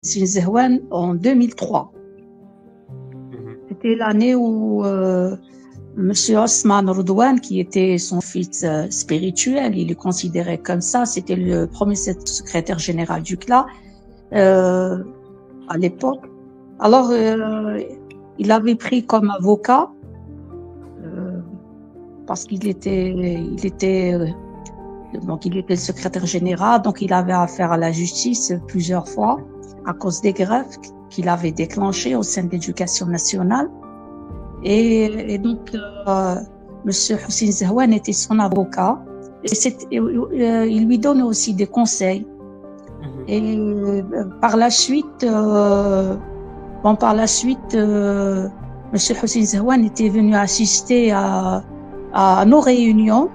Zehwan en 2003. C'était l'année où Monsieur Osman Redouane, qui était son fils spirituel, il est considéré comme ça, c'était le premier secrétaire général du CLA à l'époque. Alors, il avait pris comme avocat parce qu'il était donc il était le secrétaire général, donc il avait affaire à la justice plusieurs fois à cause des grèves qu'il avait déclenchées au sein de l'Éducation nationale. Et donc, Monsieur Hussein Zehwan était son avocat. Et il lui donne aussi des conseils. Et par la suite, Monsieur Hussein Zehwan était venu assister à nos réunions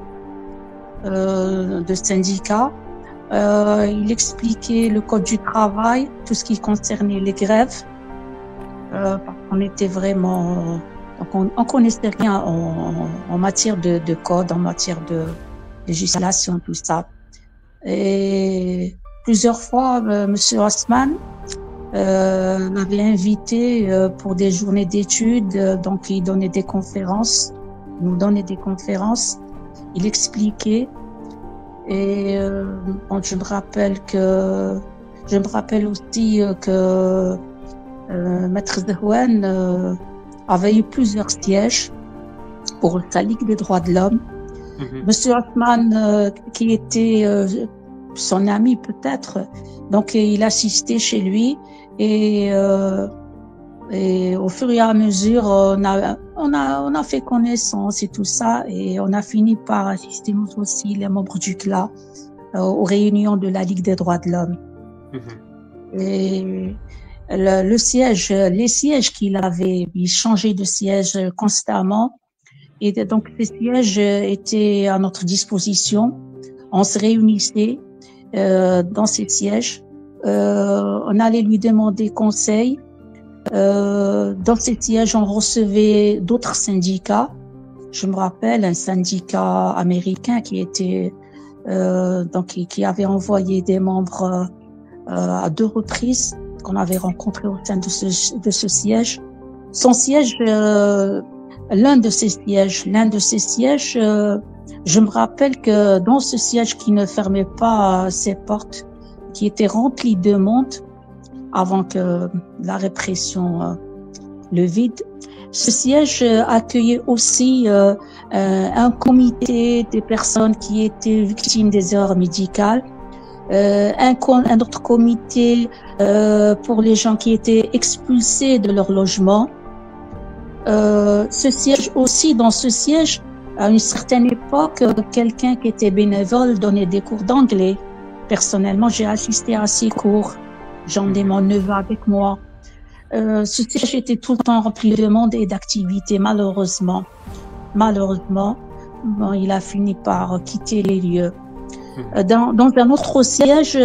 de syndicats. Il expliquait le code du travail, tout ce qui concernait les grèves. Parce qu'on était vraiment, on connaissait rien en matière de code, en matière de législation, tout ça. Et plusieurs fois, Monsieur Osman m'avait invité pour des journées d'études, donc il donnait des conférences, il nous donnait des conférences, il expliquait. Et je me rappelle aussi que Maître Zehwan avait eu plusieurs sièges pour la Ligue des droits de l'homme. Monsieur Osman, qui était son ami peut-être, donc il assistait chez lui et au fur et à mesure, on a fait connaissance et tout ça, et on a fini par assister nous aussi, les membres du CLA, aux réunions de la Ligue des droits de l'homme. Et les sièges qu'il avait, il changeait de siège constamment, et donc ces sièges étaient à notre disposition. On se réunissait dans ces sièges, on allait lui demander conseil. Dans ces sièges, on recevait d'autres syndicats. Je me rappelle un syndicat américain qui était qui avait envoyé des membres à 2 reprises qu'on avait rencontrés au sein de ce siège. Son siège, l'un de ces sièges, je me rappelle que dans ce siège qui ne fermait pas ses portes, qui était rempli de monde avant que la répression le vide, ce siège accueillait aussi un comité des personnes qui étaient victimes des erreurs médicales, un autre comité pour les gens qui étaient expulsés de leur logement. Ce siège aussi, dans ce siège, à une certaine époque, quelqu'un qui était bénévole donnait des cours d'anglais. Personnellement, j'ai assisté à ces cours. J'en ai mon neveu avec moi. Ce siège était tout le temps rempli de monde et d'activités, malheureusement. Bon, il a fini par quitter les lieux. Dans un autre siège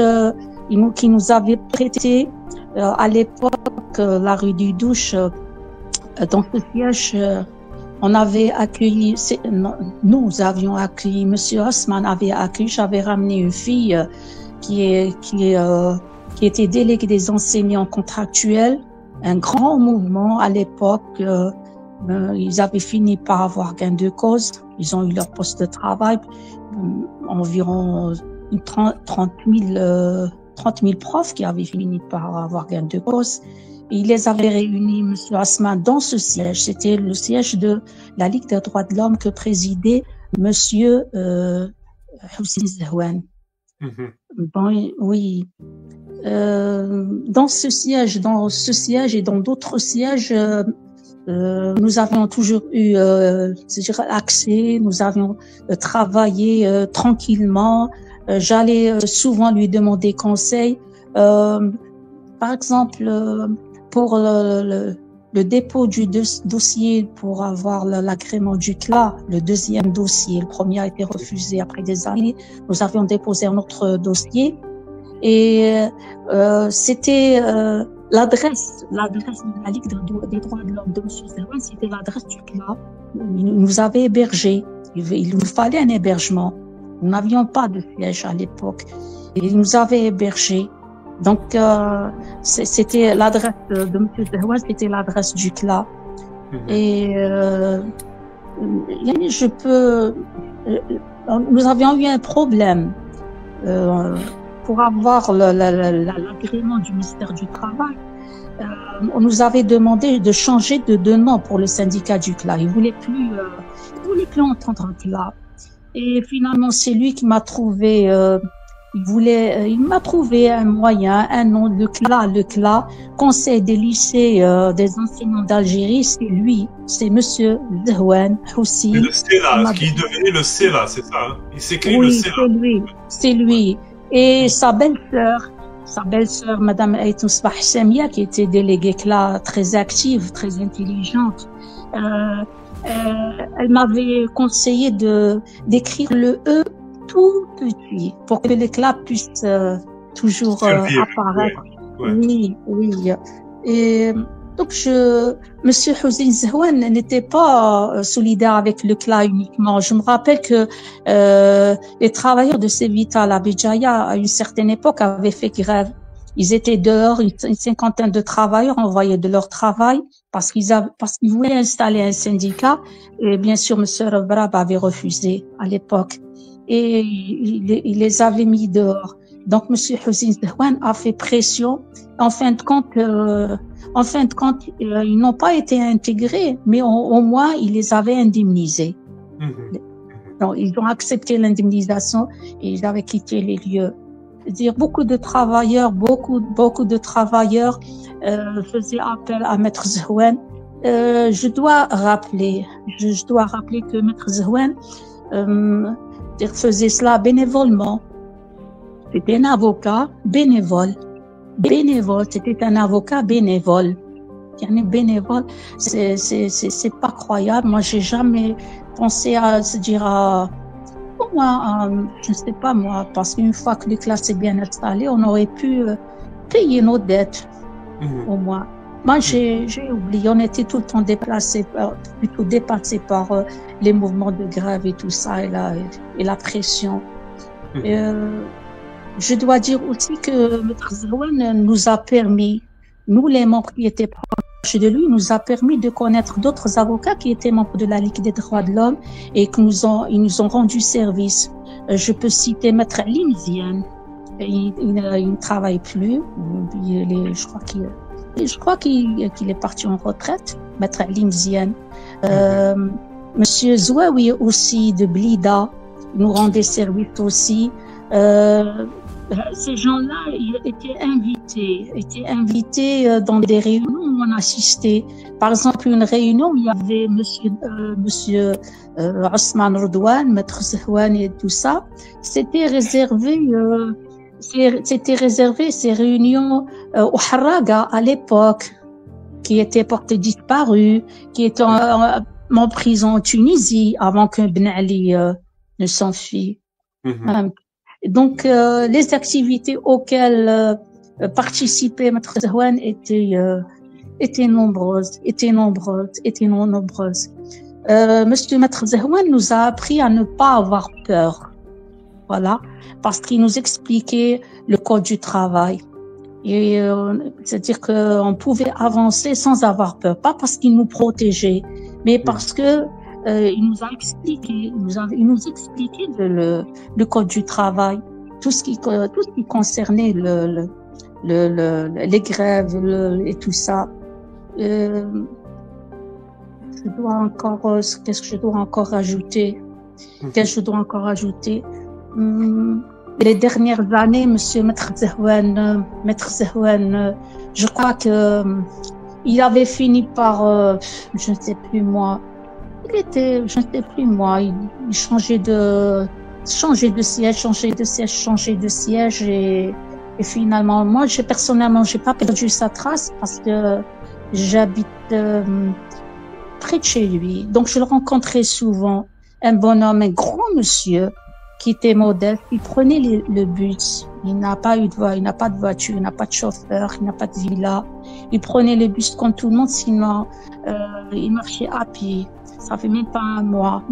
qui nous avait prêté à l'époque la rue du Douche, dans ce siège, on avait accueilli, nous avions accueilli, Monsieur Osman avait accueilli, j'avais ramené une fille qui était déléguée des enseignants contractuels, un grand mouvement à l'époque. Ils avaient fini par avoir gain de cause, ils ont eu leur poste de travail, environ 30 000 profs qui avaient fini par avoir gain de cause. Et il les avait réunis, Monsieur Osman, dans ce siège. C'était le siège de la Ligue des droits de l'homme que présidait Monsieur Hussein Zehwan. Bon, oui. Dans ce siège et dans d'autres sièges, nous avions toujours eu accès, nous avions travaillé tranquillement. J'allais souvent lui demander conseil. Par exemple, pour le dépôt du dossier pour avoir l'agrément du CLA, le deuxième dossier, le premier a été refusé après des années, nous avions déposé un autre dossier et c'était l'adresse de la Ligue des droits de l'homme de M. Zehwan, c'était l'adresse du CLA. Il nous avait hébergés, il nous fallait un hébergement. Nous n'avions pas de siège à l'époque. Et il nous avait hébergés. Donc, c'était l'adresse de M. Zehwan, c'était l'adresse du CLA. Et je peux... nous avions eu un problème pour avoir l'agrément du ministère du Travail. On nous avait demandé de changer de nom pour le syndicat du CLA. Il voulait plus entendre CLA. Et finalement, c'est lui qui m'a trouvé... il m'a trouvé un moyen, un nom, le CLA, Conseil des lycées des enseignants d'Algérie, c'est lui, c'est Monsieur Zehwan Houssi. Le CELA, qui devenait le CELA, c'est ça, hein? Il s'écrit le CELA. C'est lui. Et sa belle-sœur, Madame Aïtou Sbah Samia, qui était déléguée CLA, très active, très intelligente, elle m'avait conseillé d'écrire le E tout petit pour que l'éclat puisse toujours apparaître. Oui. Et donc Monsieur Hossein Zehwan n'était pas solidaire avec le CLA uniquement. Je me rappelle que les travailleurs de Cévital à Béjaïa, à une certaine époque, avaient fait grève. Ils étaient dehors, une cinquantaine de travailleurs envoyés de leur travail parce qu'ils voulaient installer un syndicat. Et bien sûr, Monsieur Rebrab avait refusé à l'époque. Et il les avait mis dehors. Donc, Monsieur Hossein Zehwan a fait pression. En fin de compte, ils n'ont pas été intégrés, mais au moins, il les avait indemnisés. Donc, ils ont accepté l'indemnisation et ils avaient quitté les lieux. C'est-à-dire, beaucoup de travailleurs faisaient appel à Maître Zehwan. Je dois rappeler que Maître Zehwan faisait cela bénévolement. C'était un avocat bénévole. C'était un avocat bénévole. Bénévole, c'est pas croyable. Moi, j'ai jamais pensé à se dire je ne sais pas moi, parce qu'une fois que le classe est bien installé, on aurait pu payer nos dettes, au moins. Moi, j'ai oublié, on était tout le temps dépassé par les mouvements de grève et tout ça, et la pression. Je dois dire aussi que Maître Zehwan nous a permis, nous les membres qui étaient proches de lui, nous a permis de connaître d'autres avocats qui étaient membres de la Ligue des droits de l'homme et ils nous ont rendu service. Je peux citer Maître Limziane. Il ne travaille plus. Je crois qu'il est parti en retraite, Maître Limziane. Monsieur Zouaoui aussi de Blida nous rendait service aussi. Ces gens-là étaient invités dans des réunions où on assistait. Par exemple, une réunion où il y avait Monsieur Ousmane Redouane, Maître Zehwan et tout ça. C'était réservé ces réunions au Harraga à l'époque, qui étaient portés disparus, qui étaient en prison en Tunisie avant que Ben Ali ne s'enfuit. Donc, les activités auxquelles participait Maître Zehwan étaient nombreuses. Monsieur Maître Zehwan nous a appris à ne pas avoir peur. Voilà. Parce qu'il nous expliquait le code du travail. Et c'est-à-dire qu'on pouvait avancer sans avoir peur. Pas parce qu'il nous protégeait, mais parce que il nous expliquait le code du travail, tout ce qui concernait les grèves et tout ça. Qu'est-ce que je dois encore ajouter? Les dernières années, Monsieur Maître Zehwan, je crois que il avait fini par, je ne sais plus moi. Il changeait de siège et finalement, moi, personnellement, j'ai pas perdu sa trace parce que j'habite près de chez lui. Donc, je le rencontrais souvent. Un bonhomme, un grand monsieur qui était modeste. Il prenait le bus. Il n'a pas de voiture, il n'a pas de chauffeur, il n'a pas de villa. Il prenait le bus comme tout le monde, sinon il marchait à pied. Ça fait même pas un mois,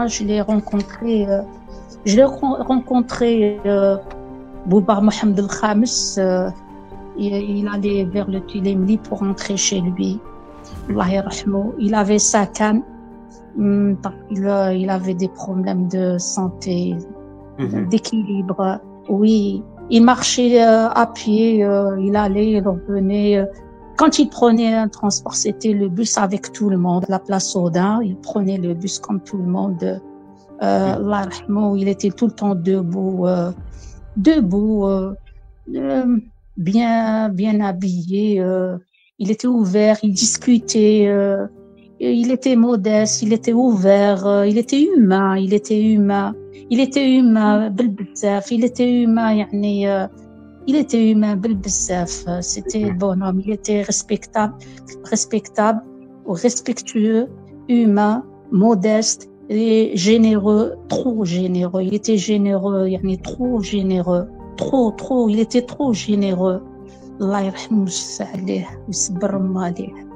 je l'ai rencontré Boubar Mohamed El Khamis, il allait vers le Tulémli pour rentrer chez lui. Allah yarhamou. Il avait sa canne. Il avait des problèmes de santé, d'équilibre. Oui, il marchait à pied, il allait, il revenait. Quand il prenait un transport, c'était le bus avec tout le monde, la place Audin. Il prenait le bus comme tout le monde. Allah yarhamou, il était tout le temps debout, bien habillé. Il était ouvert, il discutait. Il était modeste, il était ouvert, il était humain, بالبزاف, il était humain بالبزاف. C'était un bonhomme, il était respectable, respectueux, humain, modeste et généreux, trop généreux. Il était généreux, trop généreux, il était trop généreux. الله يرحمه ويوسع عليه ويصبر الله عليه.